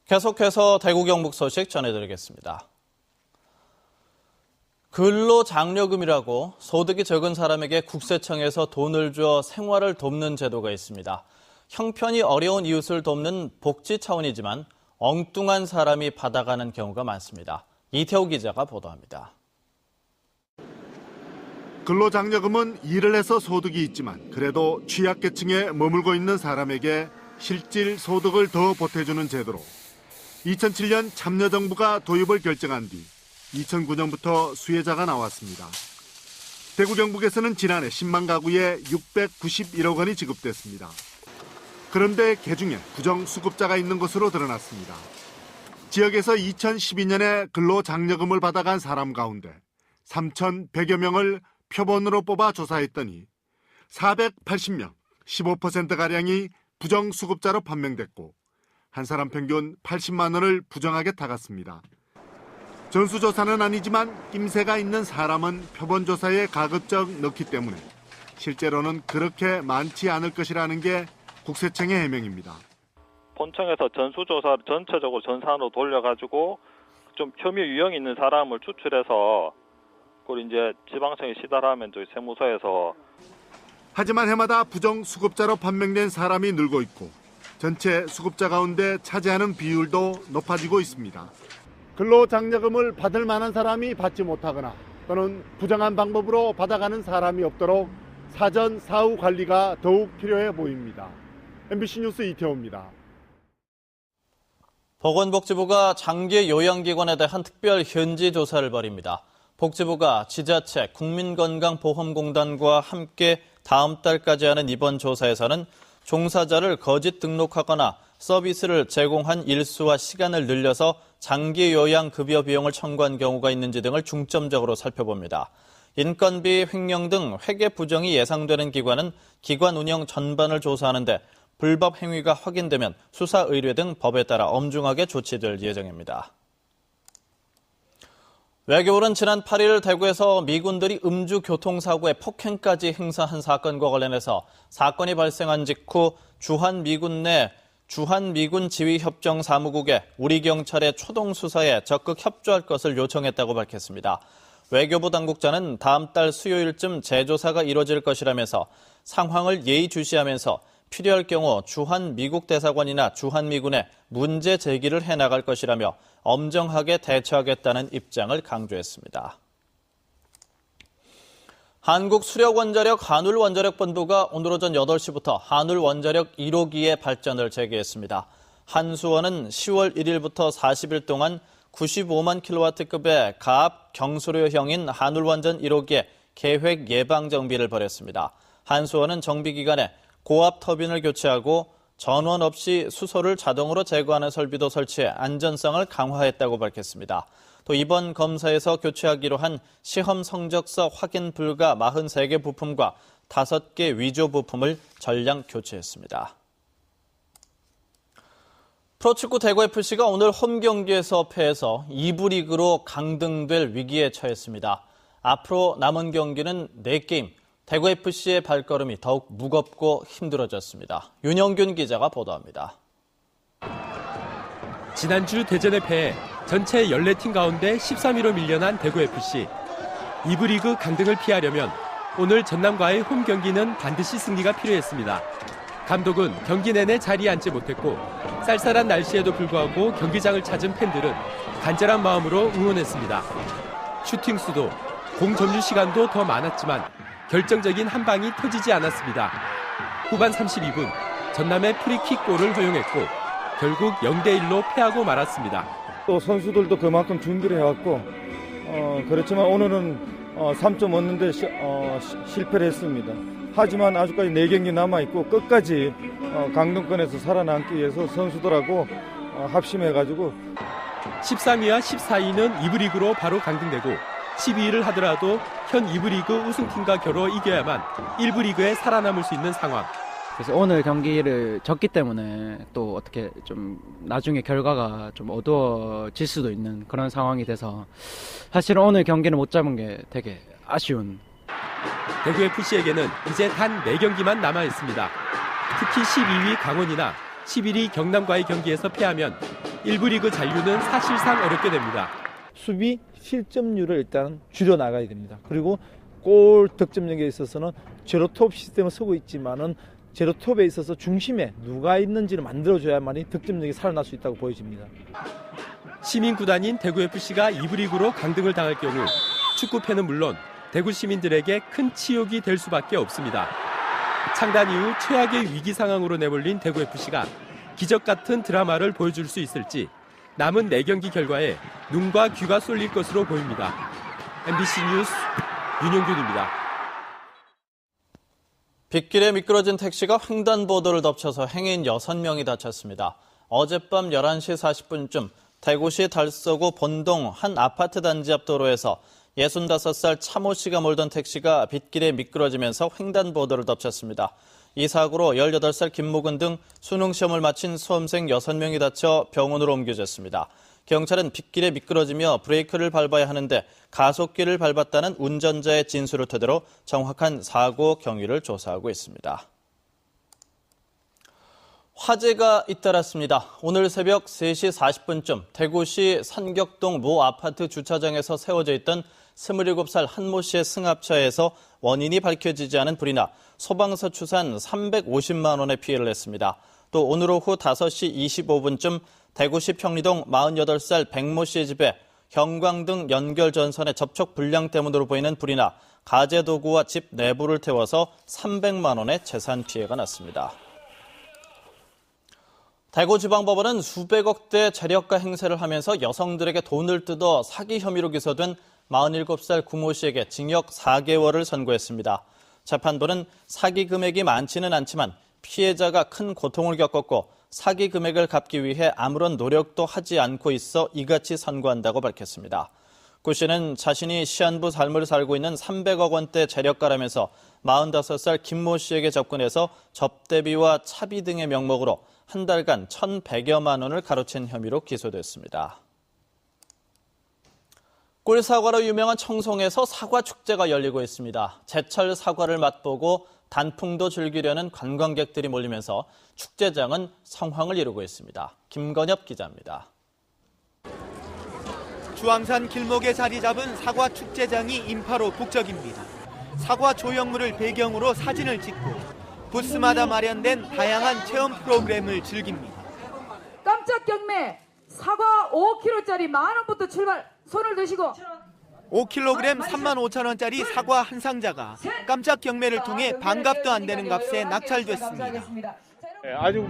계속해서 대구 경북 소식 전해드리겠습니다. 근로장려금이라고 소득이 적은 사람에게 국세청에서 돈을 줘 생활을 돕는 제도가 있습니다. 형편이 어려운 이웃을 돕는 복지 차원이지만 엉뚱한 사람이 받아가는 경우가 많습니다. 이태호 기자가 보도합니다. 근로장려금은 일을 해서 소득이 있지만 그래도 취약계층에 머물고 있는 사람에게 실질 소득을 더 보태주는 제도로 2007년 참여정부가 도입을 결정한 뒤 2009년부터 수혜자가 나왔습니다. 대구 경북에서는 지난해 10만 가구에 691억 원이 지급됐습니다. 그런데 그중에 부정수급자가 있는 것으로 드러났습니다. 지역에서 2012년에 근로장려금을 받아간 사람 가운데 3,100여 명을 표본으로 뽑아 조사했더니 480명, 15%가량이 부정수급자로 판명됐고 한 사람 평균 80만 원을 부정하게 타갔습니다. 전수조사는 아니지만 낌새가 있는 사람은 표본조사에 가급적 넣기 때문에 실제로는 그렇게 많지 않을 것이라는 게 국세청의 해명입니다. 본청에서 전수조사를 전체적으로 전산으로 돌려가지고 좀 혐의 유형이 있는 사람을 추출해서 그걸 이제 지방청에 시달하면 저희 세무서에서. 하지만 해마다 부정수급자로 판명된 사람이 늘고 있고 전체 수급자 가운데 차지하는 비율도 높아지고 있습니다. 근로장려금을 받을 만한 사람이 받지 못하거나 또는 부정한 방법으로 받아가는 사람이 없도록 사전 사후 관리가 더욱 필요해 보입니다. MBC 뉴스 이태호입니다. 보건복지부가 장기 요양기관에 대한 특별 현지 조사를 벌입니다. 복지부가 지자체, 국민건강보험공단과 함께 다음 달까지 하는 이번 조사에서는 종사자를 거짓 등록하거나 서비스를 제공한 일수와 시간을 늘려서 장기 요양 급여 비용을 청구한 경우가 있는지 등을 중점적으로 살펴봅니다. 인건비 횡령 등 회계 부정이 예상되는 기관은 기관 운영 전반을 조사하는데 불법 행위가 확인되면 수사 의뢰 등 법에 따라 엄중하게 조치될 예정입니다. 외교부는 지난 8일 대구에서 미군들이 음주 교통사고에 폭행까지 행사한 사건과 관련해서 사건이 발생한 직후 주한미군 지휘협정사무국에 우리 경찰의 초동 수사에 적극 협조할 것을 요청했다고 밝혔습니다. 외교부 당국자는 다음 달 수요일쯤 재조사가 이뤄질 것이라면서 상황을 예의주시하면서 필요할 경우 주한미국 대사관이나 주한미군에 문제 제기를 해나갈 것이라며 엄정하게 대처하겠다는 입장을 강조했습니다. 한국수력원자력 한울원자력본부가 오늘 오전 8시부터 한울원자력 1호기의 발전을 재개했습니다. 한수원은 10월 1일부터 40일 동안 95만 킬로와트급의 가압 경수료형인 한울원전 1호기에 계획 예방 정비를 벌였습니다. 한수원은 정비 기간에 고압 터빈을 교체하고 전원 없이 수소를 자동으로 제거하는 설비도 설치해 안전성을 강화했다고 밝혔습니다. 또 이번 검사에서 교체하기로 한 시험 성적서 확인 불가 43개 부품과 5개 위조 부품을 전량 교체했습니다. 프로축구 대구FC가 오늘 홈 경기에서 패해서 2부 리그로 강등될 위기에 처했습니다. 앞으로 남은 경기는 4게임, 대구FC의 발걸음이 더욱 무겁고 힘들어졌습니다. 윤영균 기자가 보도합니다. 지난주 대전에 패해 전체 14팀 가운데 13위로 밀려난 대구FC. 2부 리그 강등을 피하려면 오늘 전남과의 홈 경기는 반드시 승리가 필요했습니다. 감독은 경기 내내 자리에 앉지 못했고 쌀쌀한 날씨에도 불구하고 경기장을 찾은 팬들은 간절한 마음으로 응원했습니다. 슈팅 수도, 공 점유 시간도 더 많았지만 결정적인 한 방이 터지지 않았습니다. 후반 32분 전남의 프리킥 골을 허용했고 결국 0대1로 패하고 말았습니다. 또 선수들도 그만큼 준비를 해왔고 그렇지만 오늘은 3점 얻는데 실패를 했습니다. 하지만 아직까지 4경기 남아있고 끝까지 강등권에서 살아남기 위해서 선수들하고 합심해가지고 13위와 14위는 2부 리그로 바로 강등되고 12위를 하더라도 현 2부 리그 우승팀과 겨뤄 이겨야만 1부 리그에 살아남을 수 있는 상황. 그래서 오늘 경기를 졌기 때문에 또 어떻게 좀 나중에 결과가 좀 어두워질 수도 있는 그런 상황이 돼서 사실은 오늘 경기를 못 잡은 게 되게 아쉬운. 대구FC에게는 이제 단 4경기만 남아 있습니다. 특히 12위 강원이나 11위 경남과의 경기에서 패하면 1부 리그 잔류는 사실상 어렵게 됩니다. 수비 실점률을 일단 줄여나가야 됩니다. 그리고 골 득점력에 있어서는 제로톱 시스템을 쓰고 있지만은 제로톱에 있어서 중심에 누가 있는지를 만들어줘야만이 득점력이 살아날 수 있다고 보여집니다. 시민 구단인 대구FC가 2부 리그로 강등을 당할 경우 축구팬은 물론 대구 시민들에게 큰 치욕이 될 수밖에 없습니다. 창단 이후 최악의 위기 상황으로 내몰린 대구FC가 기적 같은 드라마를 보여줄 수 있을지 남은 4경기 결과에 눈과 귀가 쏠릴 것으로 보입니다. MBC 뉴스 윤영균입니다. 빗길에 미끄러진 택시가 횡단보도를 덮쳐서 행인 6명이 다쳤습니다. 어젯밤 11시 40분쯤 대구시 달서구 본동 한 아파트 단지 앞 도로에서 65살 차모 씨가 몰던 택시가 빗길에 미끄러지면서 횡단보도를 덮쳤습니다. 이 사고로 18살 김모근 등 수능시험을 마친 수험생 6명이 다쳐 병원으로 옮겨졌습니다. 경찰은 빗길에 미끄러지며 브레이크를 밟아야 하는데 가속기를 밟았다는 운전자의 진술을 토대로 정확한 사고 경위를 조사하고 있습니다. 화재가 잇따랐습니다. 오늘 새벽 3시 40분쯤 대구시 산격동 모 아파트 주차장에서 세워져 있던 27살 한모 씨의 승합차에서 원인이 밝혀지지 않은 불이 나 소방서 추산 350만 원의 피해를 냈습니다. 또 오늘 오후 5시 25분쯤 대구시 평리동 48살 백모 씨의 집에 형광등 연결 전선의 접촉 불량 때문으로 보이는 불이 나 가재 도구와 집 내부를 태워서 300만 원의 재산 피해가 났습니다. 대구지방법원은 수백억대 재력가 행세를 하면서 여성들에게 돈을 뜯어 사기 혐의로 기소된 47살 구모 씨에게 징역 4개월을 선고했습니다. 재판부는 사기 금액이 많지는 않지만 피해자가 큰 고통을 겪었고 사기 금액을 갚기 위해 아무런 노력도 하지 않고 있어 이같이 선고한다고 밝혔습니다. 구 씨는 자신이 시한부 삶을 살고 있는 300억 원대 재력가라면서 45살 김모 씨에게 접근해서 접대비와 차비 등의 명목으로 한 달간 1,100여만 원을 가로챈 혐의로 기소됐습니다. 꿀사과로 유명한 청송에서 사과 축제가 열리고 있습니다. 제철 사과를 맛보고 단풍도 즐기려는 관광객들이 몰리면서 축제장은 성황을 이루고 있습니다. 김건엽 기자입니다. 주황산 길목에 자리 잡은 사과 축제장이 인파로 북적입니다. 사과 조형물을 배경으로 사진을 찍고 부스마다 마련된 다양한 체험 프로그램을 즐깁니다. 깜짝 경매 사과 5kg짜리 10,000원부터 출발. 손을 드시고 5kg 35,000원짜리 사과 한 상자가 깜짝 경매를 통해 반값도 안 되는 값에 낙찰됐습니다. 아주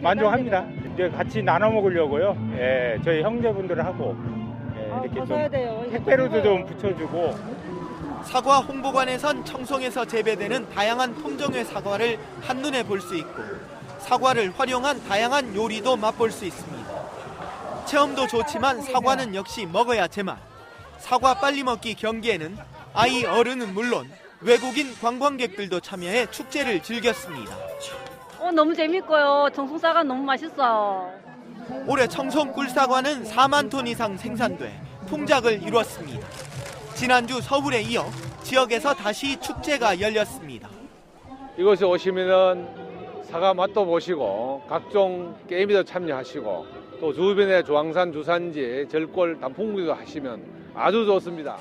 만족합니다. 이제 같이 나눠 먹으려고요. 저희 형제분들하고 이렇게 좀 택배로도 좀 붙여주고. 사과 홍보관에선 청송에서 재배되는 다양한 품종의 사과를 한눈에 볼 수 있고 사과를 활용한 다양한 요리도 맛볼 수 있습니다. 체험도 좋지만 사과는 역시 먹어야 제맛. 사과 빨리 먹기 경기에는 아이 어른은 물론 외국인 관광객들도 참여해 축제를 즐겼습니다. 너무 재밌고요. 청송사과 너무 맛있어요. 올해 청송 꿀사과는 4만 톤 이상 생산돼 풍작을 이뤘습니다. 지난주 서울에 이어 지역에서 다시 축제가 열렸습니다. 이곳에 오시면은 사과 맛도 보시고 각종 게임에도 참여하시고 또 주변에 주황산 주산지 절골 단풍구이도 하시면 아주 좋습니다.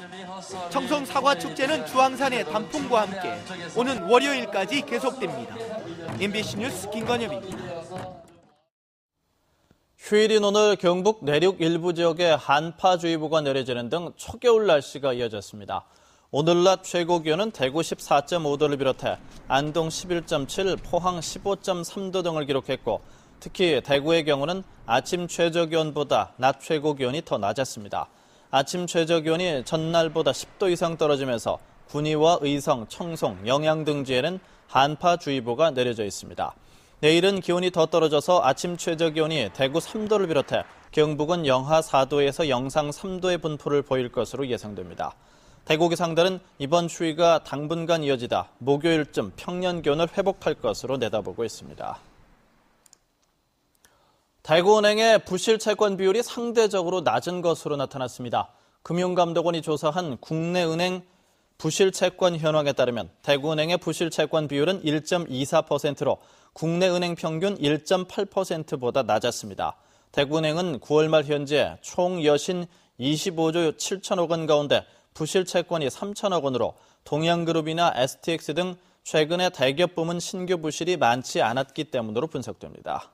청송 사과 축제는 주황산의 단풍과 함께 오는 월요일까지 계속됩니다. MBC 뉴스 김건엽입니다. 휴일인 오늘 경북 내륙 일부 지역에 한파주의보가 내려지는 등 초겨울 날씨가 이어졌습니다. 오늘 낮 최고 기온은 대구 14.5도를 비롯해 안동 11.7, 포항 15.3도 등을 기록했고 특히 대구의 경우는 아침 최저 기온보다 낮 최고 기온이 더 낮았습니다. 아침 최저 기온이 전날보다 10도 이상 떨어지면서 군위와 의성, 청송, 영양 등지에는 한파주의보가 내려져 있습니다. 내일은 기온이 더 떨어져서 아침 최저 기온이 대구 3도를 비롯해 경북은 영하 4도에서 영상 3도의 분포를 보일 것으로 예상됩니다. 대구 기상들은 이번 추위가 당분간 이어지다 목요일쯤 평년 기온을 회복할 것으로 내다보고 있습니다. 대구은행의 부실 채권 비율이 상대적으로 낮은 것으로 나타났습니다. 금융감독원이 조사한 국내 은행 부실 채권 현황에 따르면 대구은행의 부실 채권 비율은 1.24%로 국내 은행 평균 1.8%보다 낮았습니다. 대구은행은 9월 말 현재 총 여신 25조 7천억 원 가운데 부실 채권이 3천억 원으로 동양그룹이나 STX 등 최근에 대기업 부문 신규 부실이 많지 않았기 때문으로 분석됩니다.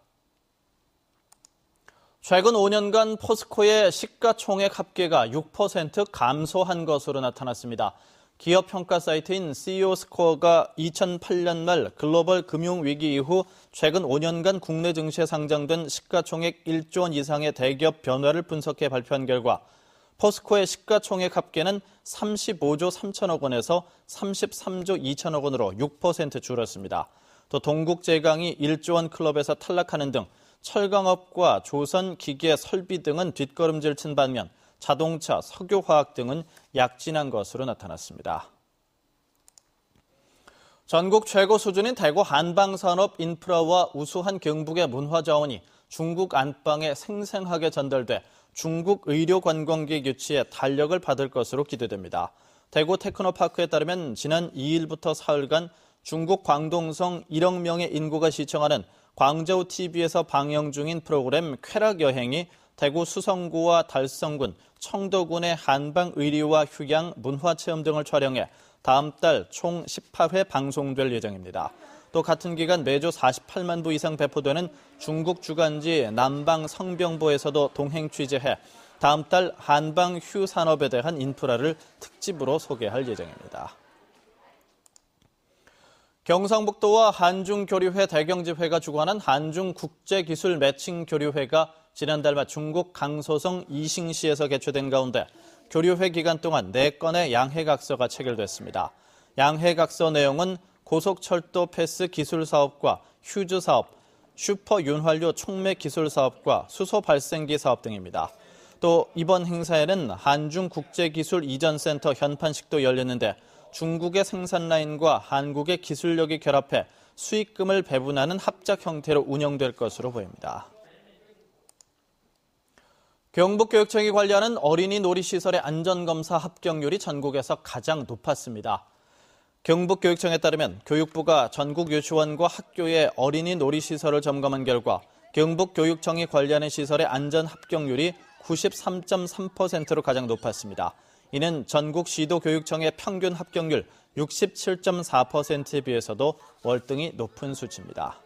최근 5년간 포스코의 시가총액 합계가 6% 감소한 것으로 나타났습니다. 기업 평가 사이트인 CEO 스코어가 2008년 말 글로벌 금융위기 이후 최근 5년간 국내 증시에 상장된 시가총액 1조 원 이상의 대기업 변화를 분석해 발표한 결과 포스코의 시가총액 합계는 35조 3천억 원에서 33조 2천억 원으로 6% 줄었습니다. 또 동국제강이 1조 원 클럽에서 탈락하는 등 철강업과 조선, 기계, 설비 등은 뒷걸음질 친 반면 자동차, 석유화학 등은 약진한 것으로 나타났습니다. 전국 최고 수준인 대구 한방산업 인프라와 우수한 경북의 문화자원이 중국 안방에 생생하게 전달돼 중국 의료관광객 유치에 탄력을 받을 것으로 기대됩니다. 대구 테크노파크에 따르면 지난 2일부터 사흘간 중국 광동성 1억 명의 인구가 시청하는 광저우 TV에서 방영 중인 프로그램 쾌락여행이 대구 수성구와 달성군, 청도군의 한방 의리와 휴양, 문화체험 등을 촬영해 다음 달 총 18회 방송될 예정입니다. 또 같은 기간 매주 48만 부 이상 배포되는 중국 주간지 남방 성병보에서도 동행 취재해 다음 달 한방 휴 산업에 대한 인프라를 특집으로 소개할 예정입니다. 경상북도와 한중교류회 대경지회가 주관한 한중국제기술 매칭교류회가 지난달 말 중국 강소성 이싱시에서 개최된 가운데 교류회 기간 동안 4건의 양해각서가 체결됐습니다. 양해각서 내용은 고속철도 패스 기술 사업과 휴즈 사업, 슈퍼 윤활유 촉매 기술 사업과 수소 발생기 사업 등입니다. 또 이번 행사에는 한중국제기술 이전센터 현판식도 열렸는데 중국의 생산 라인과 한국의 기술력이 결합해 수익금을 배분하는 합작 형태로 운영될 것으로 보입니다. 경북교육청이 관리하는 어린이 놀이시설의 안전검사 합격률이 전국에서 가장 높았습니다. 경북교육청에 따르면 교육부가 전국 유치원과 학교의 어린이 놀이시설을 점검한 결과 경북교육청이 관리하는 시설의 안전 합격률이 93.3%로 가장 높았습니다. 이는 전국 시도교육청의 평균 합격률 67.4%에 비해서도 월등히 높은 수치입니다.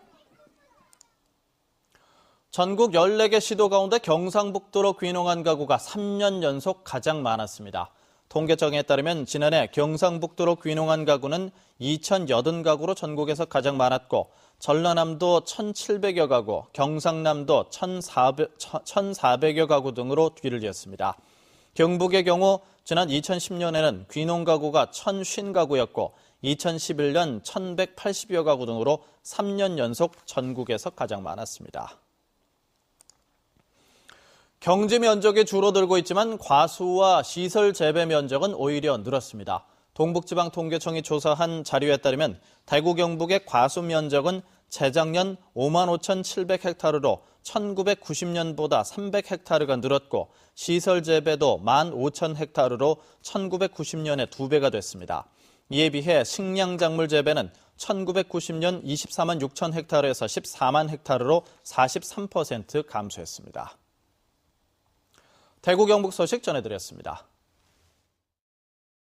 전국 14개 시도 가운데 경상북도로 귀농한 가구가 3년 연속 가장 많았습니다. 통계청에 따르면 지난해 경상북도로 귀농한 가구는 2,080가구로 전국에서 가장 많았고 전라남도 1,700여 가구, 경상남도 1,400여 가구 등으로 뒤를 이었습니다. 경북의 경우 지난 2010년에는 귀농 가구가 1,050가구였고 2011년 1,180여 가구 등으로 3년 연속 전국에서 가장 많았습니다. 경지 면적이 줄어들고 있지만 과수와 시설 재배 면적은 오히려 늘었습니다. 동북지방통계청이 조사한 자료에 따르면 대구 경북의 과수 면적은 재작년 55,700헥타르로 1990년보다 300헥타르가 늘었고 시설 재배도 15,000헥타르로 1990년에 2배가 됐습니다. 이에 비해 식량작물 재배는 1990년 24만 6천 헥타르에서 14만 헥타르로 43% 감소했습니다. 대구 경북 소식 전해드렸습니다.